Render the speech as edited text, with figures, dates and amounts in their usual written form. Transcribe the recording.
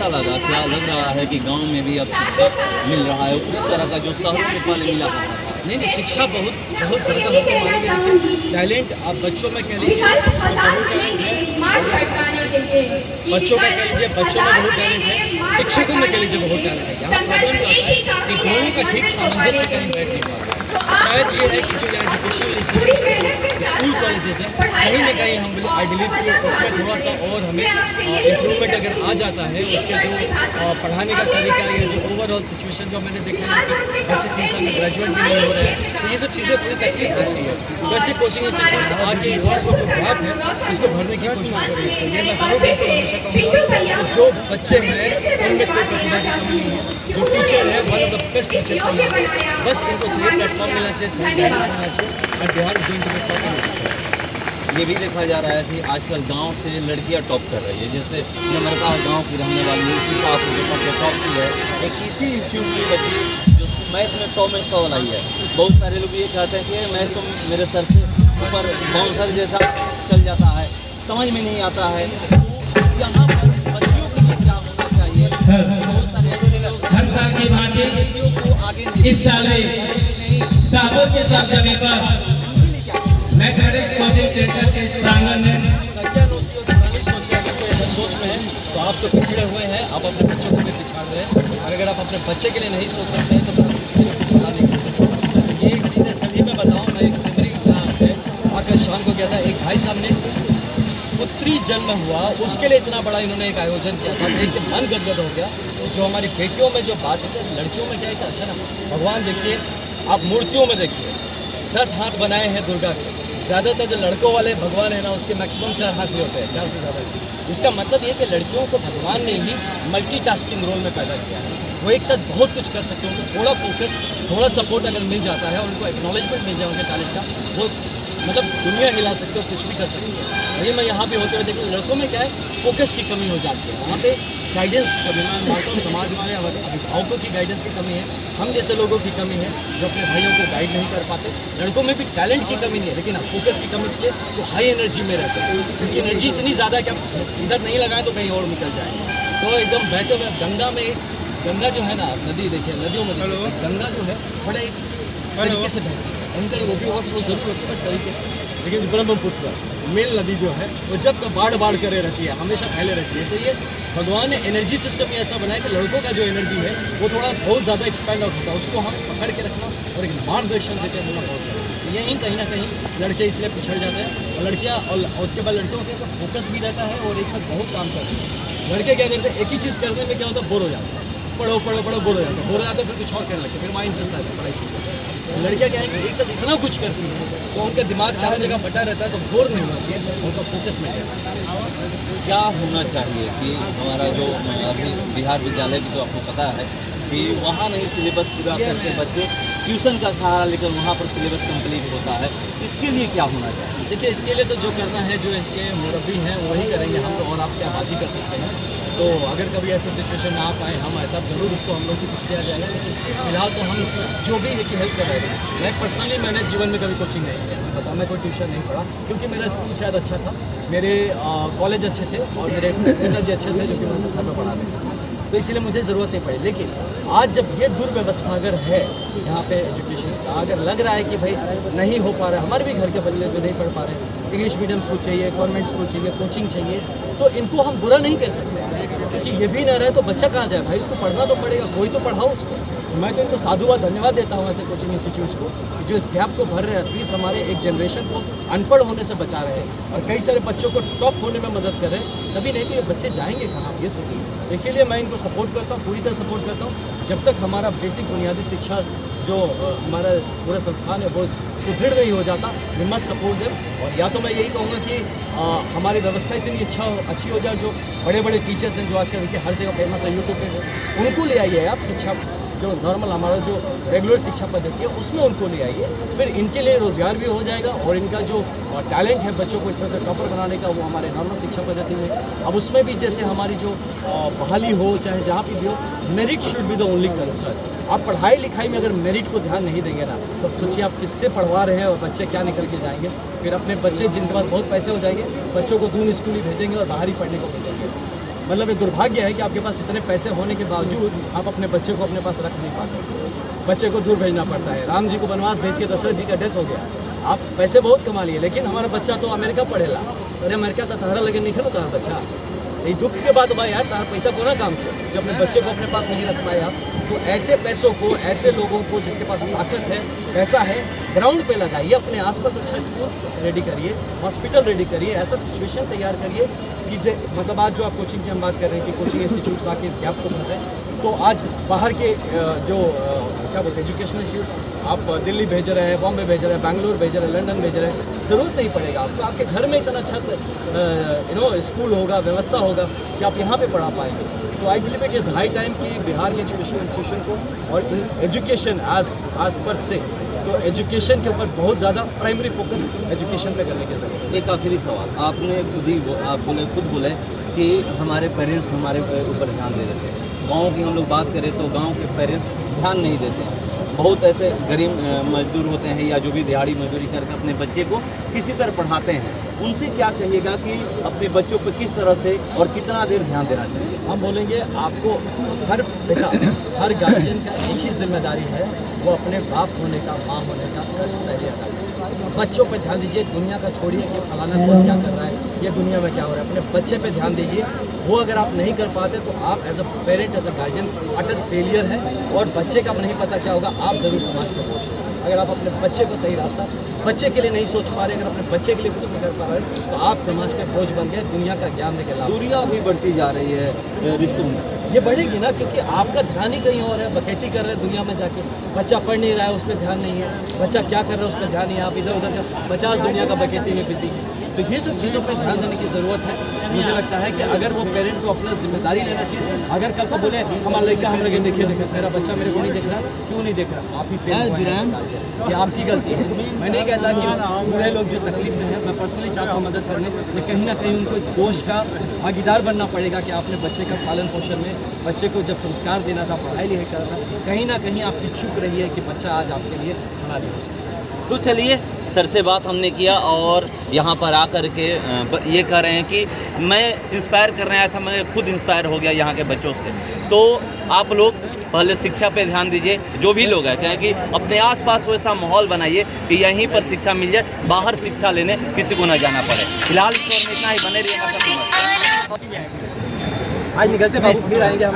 कैसा लगा? क्या लग रहा है कि गांव में भी अब शिक्षा मिल रहा है उस तरह का जो शहरों में पहले मिला करता था? नहीं, शिक्षा बहुत बहुत ज़्यादा हमको मानेंगे। टैलेंट आप बच्चों में कह लीजिए तो बहुत टैलेंट है, बच्चों का कह लीजिए बच्चों में बहुत टैलेंट है, शिक्षकों में कह लीजिए बहुत टैलेंट है। यहाँ प्रॉब्लम क्या होता है कि दोनों का ठीक सामंजस्य कहीं बैठ नहीं पाता। शायद ये है कि जो एजुकेशन स्कूल कॉलेजेस हैं कहीं ना कहीं हम आई बिलीव कि उसमें थोड़ा सा और हमें इम्प्रूवमेंट अगर आ जाता है, उसके जो पढ़ाने का तरीका या जो ओवरऑल सिचुएशन जो मैंने देखा है कि बच्चे 3 साल में ग्रेजुएट भी नहीं हो रहे हैं, तो ये सब चीज़ें थोड़ी तकलीफ रहती है। वैसे कोचिंग इंस्टीट्यूट से आके इस चीज़ को जो गैप है इसको भरने की कोशिश करें। तो ये मैं ज़रूर बिल्कुल हमेशा कहूँगा कि जो बच्चे हैं उनमें कोई प्रतिभा की कमी नहीं है, जो टीचर है one of the best teachers हैं, बस इनको सही प्लेटफॉर्म मिलना चाहिए, सही गाइडेंस मिलना चाहिए और बिहार इस ये भी देखा जा रहा है कि आजकल गांव से लड़कियां टॉप कर रही है। जैसे नम्रता गांव की रहने वाली है, इसी का आपको टॉप की है, एक इसी इंस्टीट्यूट की बच्ची जो मैथ में 100 में 100 लाई है। बहुत सारे लोग ये कहते हैं कि मैथ तो मेरे सर से ऊपर बाउंसर जैसा चल जाता है, समझ में नहीं आता है। तो यहाँ पर बच्चियों के लिए क्या होना चाहिए? हर साल की भांति इस साल भी साहबों के साथ जगह पर मैथमेटिक्स कोचिंग सेंटर के प्रांगण में सोच में है तो आप तो पिछड़े हुए हैं, आप अपने बच्चों को भी पिछाड़ रहे हैं। और अगर आप अपने बच्चे के लिए नहीं सोच सकते हैं तो किसी के लिए पिछड़ा नहीं कर सकते। ये एक चीज़ है, कल ही मैं बताऊँ, मैं एक सिमरी आकर शाम को गया था, एक भाई साहब ने पुत्री जन्म हुआ, उसके लिए इतना बड़ा इन्होंने एक आयोजन किया था, देख के मन गदगद हो गया। जो हमारी बेटियों में जो बात है, लड़कियों में क्या है कि अच्छा ना, भगवान देखिए, आप मूर्तियों में देखिए 10 हाथ बनाए हैं दुर्गा के। ज़्यादातर जो लड़कों वाले भगवान है ना, उसके मैक्सिमम 4 हाथ ही होते हैं, 4 से ज़्यादा। इसका मतलब ये कि लड़कियों को भगवान ने ही मल्टीटास्किंग रोल में पैदा किया है, वो एक साथ बहुत कुछ कर सकते हैं। उनको थोड़ा फोकस, थोड़ा सपोर्ट अगर मिल जाता है और उनको एक्नॉलेजमेंट मिल जाए उनके टैलेंट का, वो मतलब दुनिया हिला सकते हो, कुछ भी कर सकते हो। और ये मैं यहाँ पे होते हुए देखूँ, लड़कों में क्या है, फोकस की कमी हो जाती है, वहाँ पे गाइडेंस की कमी, मैं मानता हूँ समाज वाले अभिभावकों की गाइडेंस की कमी है, हम जैसे लोगों की कमी है जो अपने भाइयों को गाइड नहीं कर पाते। लड़कों में भी टैलेंट की कमी नहीं है, लेकिन फोकस की कमी इसलिए वो हाई एनर्जी में रहते हैं, क्योंकि एनर्जी इतनी ज़्यादा है कि आप इधर नहीं लगाएं तो कहीं और निकल जाएंगे। तो एकदम बहते हुए गंगा में, गंगा जो है ना, नदी देखिए, नदियों में गंगा जो है बड़े तरीके से बहती है, उनका वो भी ओवरफ्लो जरूर होता है तरीके से, लेकिन ब्रह्मपुत्र मेल नदी जो है वो जब तक बाढ़ करे रहती है, हमेशा फैले रहती है। तो ये भगवान ने एनर्जी सिस्टम ही ऐसा बनाया कि लड़कों का जो एनर्जी है वो थोड़ा बहुत ज़्यादा एक्सपैंड आउट होता है, उसको हम पकड़ के रखना और एक मार्गदर्शन देते होना बहुत ज़रूरी है। यहीं कहीं ना कहीं लड़के इसलिए पिछड़ जाते हैं और लड़कियाँ, और उसके बाद लड़कियों के फोकस भी रहता है और एक साथ बहुत काम करते हैं। लड़के क्या करते हैं, एक ही चीज़ करने में क्या होता है, बोर हो जाता है, पढ़ो पढ़ो पढ़ो, बोर हो जाता है, बोर हो जाता है, फिर कुछ और करने लगते हैं, फिर माइंड इंटरेस्ट आता है पढ़ाई छूट जाता है। लड़कियाँ क्या है कि एक साथ इतना कुछ करती हैं तो उनका दिमाग चारों जगह बटा रहता है, तो बोर नहीं होती है, उनका फोकस में रहता है। क्या होना चाहिए कि हमारा जो अभी बिहार विद्यालय की जो आपको पता है कि वहाँ नहीं सिलेबस पूरा करके बच्चे ट्यूशन का सहारा लेकर वहाँ पर सिलेबस कंप्लीट होता है, इसके लिए क्या होना चाहिए? देखिए, इसके लिए तो जो करना है, जो इसके मुरब्बी हैं वही करेंगे, हम तो और आप क्या बात ही कर सकते हैं। तो अगर कभी ऐसा सिचुएशन ना आ पाए हम तब ज़रूर उसको हम लोग को कुछ किया जाएगा, लेकिन फिलहाल तो हम जो भी देखिए हेल्प कर रहे हैं। मैं पर्सनली मैंने जीवन में कभी कोचिंग नहीं किया, पता मैं कोई ट्यूशन नहीं पढ़ा, क्योंकि मेरा स्कूल शायद अच्छा था, मेरे कॉलेज अच्छे थे और मेरे पिताजी अच्छे थे जो कि मुझे घर पर पढ़ा रहे थे, तो इसलिए मुझे ज़रूरत नहीं पड़ी। लेकिन आज जब ये दुर्व्यवस्था अगर है यहाँ पे एजुकेशन का, अगर लग रहा है कि भाई नहीं हो पा रहा है, हमारे भी घर के बच्चे जो नहीं पढ़ पा रहे हैं, इंग्लिश मीडियम स्कूल चाहिए, कॉन्वेंट स्कूल चाहिए, कोचिंग चाहिए, तो इनको हम बुरा नहीं कह सकते, क्योंकि ये भी ना रहे तो बच्चा कहाँ जाए भाई, उसको पढ़ना तो पड़ेगा, कोई तो पढ़ाओ उसको। मैं तो इनको साधुवाद धन्यवाद देता हूँ ऐसे कोचिंग इंस्टीट्यूट्स को कि जो इस गैप को भर रहे हैं, एटलीस्ट हमारे एक जनरेशन को अनपढ़ होने से बचा रहे हैं और कई सारे बच्चों को टॉप होने में मदद कर रहे हैं। तभी नहीं तो ये बच्चे जाएंगे कहाँ, ये सोचिए। इसीलिए मैं इनको सपोर्ट करता हूँ, पूरी तरह सपोर्ट करता हूँ। जब तक हमारा बेसिक बुनियादी शिक्षा जो हमारा पूरा संस्थान है वो सुदृढ़ नहीं हो जाता, वी मस्ट सपोर्ट देम। और या तो मैं यही कहूँगा कि हमारी व्यवस्था इतनी अच्छी हो जाए, जो बड़े बड़े टीचर्स हैं जो आजकल देखिए हर जगह फेमस है, यूट्यूब पे, उनको ले आइए आप। शिक्षा जो नॉर्मल हमारा जो रेगुलर शिक्षा पद्धति है उसमें उनको ले आइए, फिर इनके लिए रोज़गार भी हो जाएगा और इनका जो टैलेंट है बच्चों को इस तरह से टॉपर बनाने का, वो हमारे नॉर्मल शिक्षा पद्धति में। अब उसमें भी जैसे हमारी जो बहाली हो, चाहे जहाँ भी हो, merit should be the only concern. आप पढ़ाई लिखाई में अगर मेरिट को ध्यान नहीं देंगे ना, तो सोचिए आप किससे पढ़वा रहे हैं और बच्चे क्या निकल के जाएंगे। फिर अपने बच्चे जिनके पास बहुत पैसे हो जाएंगे, बच्चों को दून स्कूल ही भेजेंगे और बाहर ही पढ़ने को भेजेंगे। मतलब ये दुर्भाग्य है कि आपके पास इतने पैसे होने के बावजूद आप अपने बच्चे को अपने पास रख नहीं पाते, बच्चे को दूर भेजना पड़ता है। राम जी को वनवास भेज के दशरथ जी का डेथ हो गया, आप पैसे बहुत कमा लिए, लेकिन हमारा बच्चा तो अमेरिका पढ़ेला, अरे अमेरिका का तहरा लगे नहीं खेलो तारा बच्चा, ये दुख के बाद भाई यार तारा पैसा पूरा काम किया जो अपने बच्चे को अपने पास नहीं रख पाए आप। तो ऐसे पैसों को, ऐसे लोगों को जिसके पास ताकत है, पैसा है, ग्राउंड पे लगाइए, अपने आसपास अच्छा स्कूल रेडी करिए, हॉस्पिटल रेडी करिए, ऐसा सिचुएशन तैयार करिए कि मतलब आज जो आप कोचिंग की हम बात कर रहे हैं कि कोचिंग इंस्टीट्यूट्स आके इस गैप को भर रहे हैं, तो आज बाहर के जो क्या बोलते हैं एजुकेशनल इंस्टीट्यूट्स आप दिल्ली भेज रहे हैं, बॉम्बे भेज रहे हैं, बैंगलोर भेज रहे हैं, लंदन भेज रहे हैं, ज़रूरत नहीं पड़ेगा आपको, आपके घर में इतना अच्छा स्कूल होगा, व्यवस्था होगा कि आप यहाँ पे पढ़ा पाएंगे। तो I believe it is high time कि बिहार के एजुकेशन इंस्टीट्यूशन को और एजुकेशन आज पर से तो एजुकेशन के ऊपर बहुत ज़्यादा प्राइमरी फोकस एजुकेशन पे करने की ज़रूरत है। एक आखिरी सवाल, आपने खुद बोले कि हमारे पेरेंट्स हमारे ऊपर ध्यान दे देते हैं, गाँव की हम लोग बात करें तो गाँव के पेरेंट्स ध्यान नहीं देते हैं, बहुत ऐसे गरीब मजदूर होते हैं या जो भी दिहाड़ी मजदूरी करके अपने बच्चे को किसी तरह पढ़ाते हैं, उनसे क्या कहिएगा कि अपने बच्चों पर किस तरह से और कितना देर ध्यान देना चाहिए? हम बोलेंगे आपको हर बेटा, हर गार्जियन का एक ही जिम्मेदारी है, वो अपने बाप होने का, माँ होने का कर्ज पहले अदा करें। बच्चों पे ध्यान दीजिए, दुनिया का छोड़िए कि फलाना कौन क्या कर रहा है, ये दुनिया में क्या हो रहा है, अपने बच्चे पे ध्यान दीजिए। वो अगर आप नहीं कर पाते तो आप as a parent, as a guardian utter failure है, और बच्चे का नहीं पता क्या होगा, आप ज़रूर समाज में बोझ हैं। अगर आप अपने बच्चे को सही रास्ता, बच्चे के लिए नहीं सोच पा रहे, अगर अपने बच्चे के लिए कुछ नहीं कर पा रहे, तो आप समाज के बोझ बन गए, दुनिया का ज्ञान लेकर लाभ। दूरियाँ भी बढ़ती जा रही है रिश्तों में, ये बढ़ेगी ना, क्योंकि आपका ध्यान ही कहीं और है, बकैती कर रहे हैं दुनिया में जाके, बच्चा पढ़ नहीं रहा है उस पर ध्यान नहीं है, बच्चा क्या कर रहा है उस पर ध्यान नहीं है, आप इधर उधर का 50 दुनिया का बकैती में बिजी है। तो ये सब चीज़ों पे ध्यान देने की ज़रूरत है। मुझे लगता है कि अगर वो पेरेंट को अपना जिम्मेदारी लेना चाहिए, अगर कल को बोले हमारा लड़का हम लगे देखिए मेरा बच्चा मेरे को नहीं देख रहा, क्यों नहीं देख रहा, आप ही फेल, ये आपकी गलती है। मैं नहीं कहता कि बूढ़े लोग जो तकलीफ में हैं, मैं पर्सनली चाहता हूँ मदद करने, लेकिन कहीं ना कहीं उनको इस दोष का भागीदार बनना पड़ेगा कि आपने बच्चे का पालन पोषण में, बच्चे को जब संस्कार देना था, पढ़ाई लिखाई करना था, कहीं ना कहीं आपकी चूक रही है कि बच्चा आज आपके लिए खड़ा नहीं हो सकता। तो चलिए, सर से बात हमने किया और यहाँ पर आकर के ये कह रहे हैं कि मैं इंस्पायर करने आया था, मैं खुद इंस्पायर हो गया यहाँ के बच्चों से। तो आप लोग पहले शिक्षा पे ध्यान दीजिए, जो भी लोग हैं कहें कि अपने आसपास वैसा माहौल बनाइए कि यहीं पर शिक्षा मिल जाए, बाहर शिक्षा लेने किसी को ना जाना पड़े। फिलहाल स्टोर में इतना ही, बने रहिए। आज निकलते बाबू, फिर आएंगे हम।